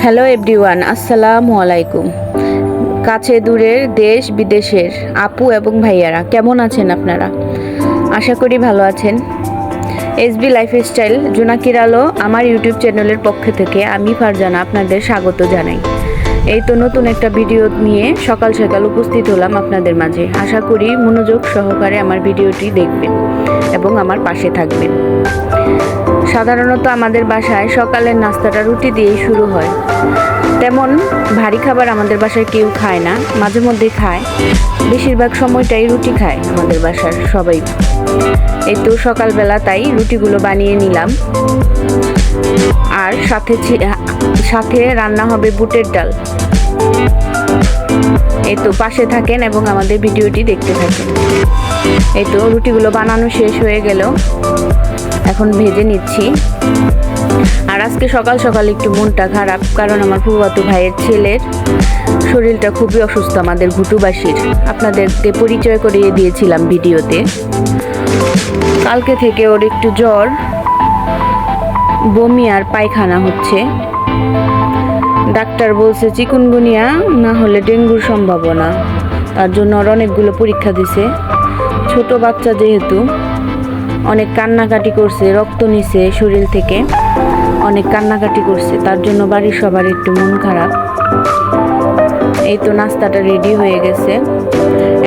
Hello everyone, আসসালামু আলাইকুম। কাছে দূরের দেশ বিদেশের আপু এবং ভাইয়ারা কেমন আছেন আপনারা? আশা করি ভালো আছেন। এসবি লাইফস্টাইল জোনাকির আলো আমার ইউটিউব চ্যানেলের পক্ষ থেকে আমি ফারজানা আপনাদের স্বাগত জানাই। এই তো নতুন একটা ভিডিও নিয়ে সকাল সকাল উপস্থিত হলাম আপনাদের মাঝে। আশা করি মনোযোগ সহকারে আমার ভিডিওটি দেখবেন এবং আমার পাশে থাকবেন। সাধারণত আমাদের বাসায় সকালের নাস্তাটা রুটি দিয়েই শুরু হয়। তেমন ভারী খাবার আমাদের বাসায় কেউ খায় না, মাঝে মধ্যে খায়। বেশিরভাগ সময়টাই রুটি খায় আমাদের বাসার সবাই। এই তো সকালবেলা তাই রুটিগুলো বানিয়ে নিলাম। আর সাথে রান্না হবে বুটের ডাল। এই তো পাশে থাকেন এবং আমাদের ভিডিওটি দেখতে থাকেন। এই তো রুটিগুলো বানানো শেষ হয়ে গেল, এখন ভেজে নিচ্ছি। আর আজকে সকাল সকাল একটু মনটা খারাপ, কারণ আমার ফুফাতো ভাইয়ের ছেলের শরীরটা খুবই অসুস্থ, আমাদের ঘুটুবাসীর। আপনাদেরকে পরিচয় করিয়ে দিয়েছিলাম ভিডিওতে। কালকে থেকে ওর একটু জ্বর, বমি আর পায়খানা হচ্ছে। ডাক্তার বলছে চিকুনগুনিয়া না হলে ডেঙ্গুর সম্ভাবনা। তার জন্য ওর অনেকগুলো পরীক্ষা দিছে। ছোট বাচ্চা যেহেতু অনেক কান্নাকাটি করছে, রক্ত নিছে শরীর থেকে, অনেক কান্নাকাটি করছে। তার জন্য বাড়ির সবার একটু মন খারাপ। এই তো নাস্তাটা রেডি হয়ে গেছে,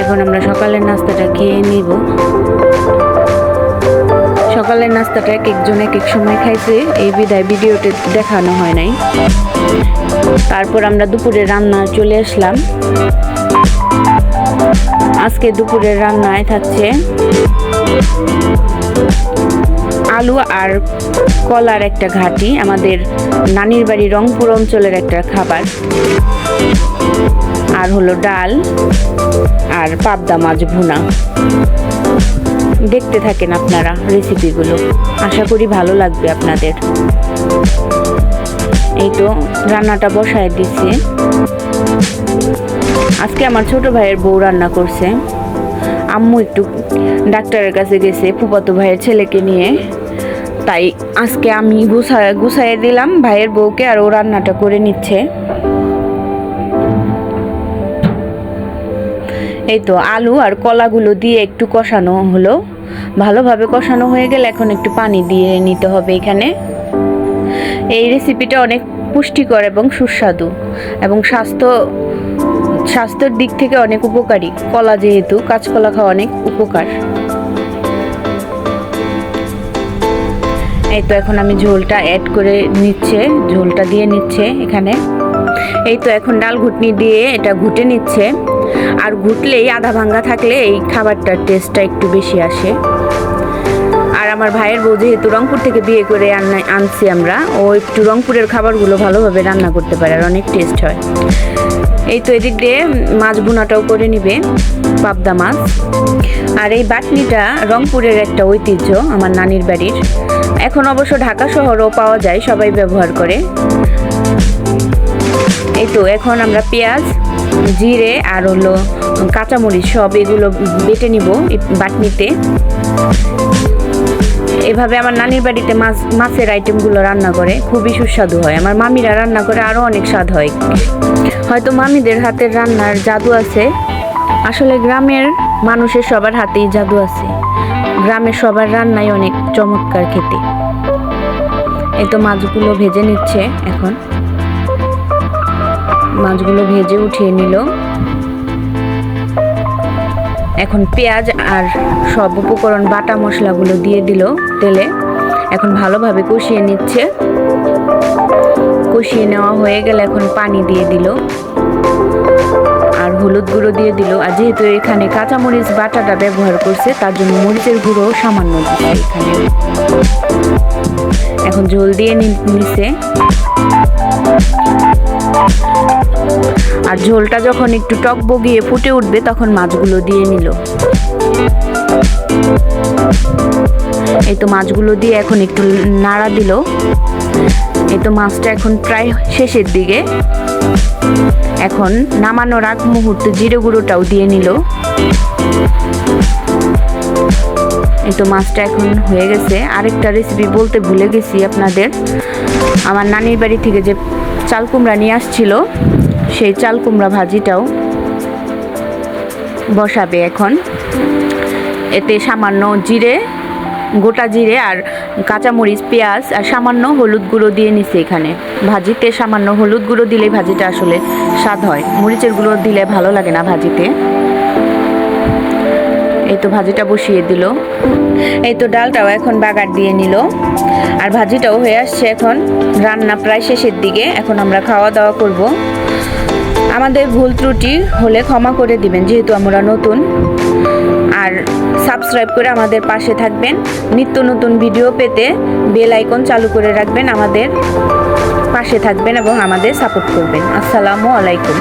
এখন আমরা সকালের নাস্তাটা খেয়ে নিব। সকালের নাস্তাটা এক একজন এক এক সময় খাইছে, এই বিদায় ভিডিওতে দেখানো হয় নাই। তারপর আমরা দুপুরে রান্না চলে আসলাম। আজকে দুপুরের রান্নায় থাকছে আলু আর কলার একটা ঘাটি, আমাদের নানির বাড়ি রংপুর অঞ্চলের একটা খাবার। আর হলো ডাল আর পাবদা মাছ ভুনা। দেখতে থাকেন আপনারা রেসিপিগুলো, আশা করি ভালো লাগবে আপনাদের। এই তো রান্নাটা বসায় দিচ্ছে। আজকে আমার ছোট ভাইয়ের বউ রান্না করছে। আম্মু একটু ডাক্তারের কাছে গেছে ফুফাতো ভাইয়ের ছেলেকে নিয়ে, তাই আজকে আমি গুছাইয়ে দিলাম ভাইয়ের বউকে, আর ও রান্নাটা করে নিচ্ছে। এই তো আলু আর কলাগুলো দিয়ে একটু কষানো হলো, ভালোভাবে কষানো হয়ে গেলে এখন একটু পানি দিয়ে নিতে হবে এখানে। এই রেসিপিটা অনেক পুষ্টিকর এবং সুস্বাদু এবং স্বাস্থ্যের দিক থেকে অনেক উপকারী। কলা যেহেতু, কাঁচকলা খাওয়া অনেক উপকার। এই তো এখন আমি ঝোলটা অ্যাড করে নিচ্ছে, ঝোলটা দিয়ে নিচ্ছে এখানে। এই তো এখন ডাল ঘুটনি দিয়ে এটা ঘুটে নিচ্ছে। আর ঘুটলেই আধা ভাঙ্গা থাকলে এই খাবারটার টেস্টটা একটু বেশি আসে। আর আমার ভাইয়ের বউ যেহেতু রংপুর থেকে বিয়ে করে আনছি আমরা, ও একটু রংপুরের খাবারগুলো ভালোভাবে রান্না করতে পারে আর অনেক টেস্ট হয়। এই তো এদিক দিয়ে মাছ ভুনাটাও করে নিবে, পাবদা মাছ। আর এই বাটনিটা রংপুরের একটা ঐতিহ্য আমার নানির বাড়ির। এখন অবশ্য ঢাকা শহরেও পাওয়া যায়, সবাই ব্যবহার করে। এই তো এখন আমরা পেঁয়াজ, জিরে আর হলো কাঁচামরিচ সব এগুলো বেটে নিব বাটনিতে। এভাবে আমার নানির বাড়িতে মাছের আইটেমগুলো রান্না করে খুবই সুস্বাদু হয়। আমার মামিরা রান্না করে আরও অনেক স্বাদ হয়। হয়তো মামিদের হাতের রান্নার জাদু আছে। আসলে গ্রামের মানুষের সবার হাতেই জাদু আছে, গ্রামের সবার রান্নাই অনেক চমৎকার খেতে। এই তো মাছগুলো ভেজে নিচ্ছে, এখন মাছগুলো ভেজে উঠিয়ে নিল। এখন পেঁয়াজ আর সব উপকরণ বাটা মশলাগুলো দিয়ে দিল তেলে। এখন ভালোভাবে কষিয়ে নিচ্ছে। কষিয়ে নেওয়া হয়ে গেলে এখন পানি দিয়ে দিল আর হলুদ গুঁড়ো দিয়ে দিল। আর যেহেতু এখানে কাঁচামরিচ বাটাটা ব্যবহার করছে, তার জন্য মরিচের গুঁড়ো সামান্য দিচ্ছে এখানে। এখন ঝোল দিয়ে নিচ্ছে। আর ঝোলটা যখন একটু টক বগিয়ে ফুটে উঠবে তখন মাছগুলো দিয়ে নিল। এই তো মাছগুলো দিয়ে এখন একটু নাড়া দিল। এই তো মাছটা এখন প্রায় শেষের দিকে। এখন নামানোর আগ মুহূর্তে জিরে গুঁড়োটাও দিয়ে নিল। এই তো মাছটা এখন হয়ে গেছে। আরেকটা রেসিপি বলতে ভুলে গেছি আপনাদের, আমার নানির বাড়ি থেকে যে চাল কুমড়া নিয়ে আসছিল, সেই চাল কুমড়া ভাজিটাও বসাবে এখন। এতে সামান্য জিরে, গোটা জিরে আর কাঁচামরিচ, পেঁয়াজ আর সামান্য হলুদ গুঁড়ো দিয়ে নিছি এখানে। ভাজিতে সামান্য হলুদ গুঁড়ো দিলেই ভাজিটা আসলে স্বাদ হয়, মরিচের গুঁড়ো দিলে ভালো লাগে না ভাজিতে। এই তো ভাজিটা বসিয়ে দিল। এই তো ডালটাও এখন বাগার দিয়ে নিল, আর ভাজিটাও হয়ে আসছে এখন। রান্না প্রায় শেষের দিকে, এখন আমরা খাওয়া দাওয়া করব। আমাদের ভুল ত্রুটি হলে ক্ষমা করে দিবেন, যেহেতু আমরা নতুন। আর সাবস্ক্রাইব করে আমাদের পাশে থাকবেন। নিত্য নতুন ভিডিও পেতে বেল আইকন চালু করে রাখবেন, আমাদের পাশে থাকবেন এবং আমাদের সাপোর্ট করবেন। আসসালামু আলাইকুম।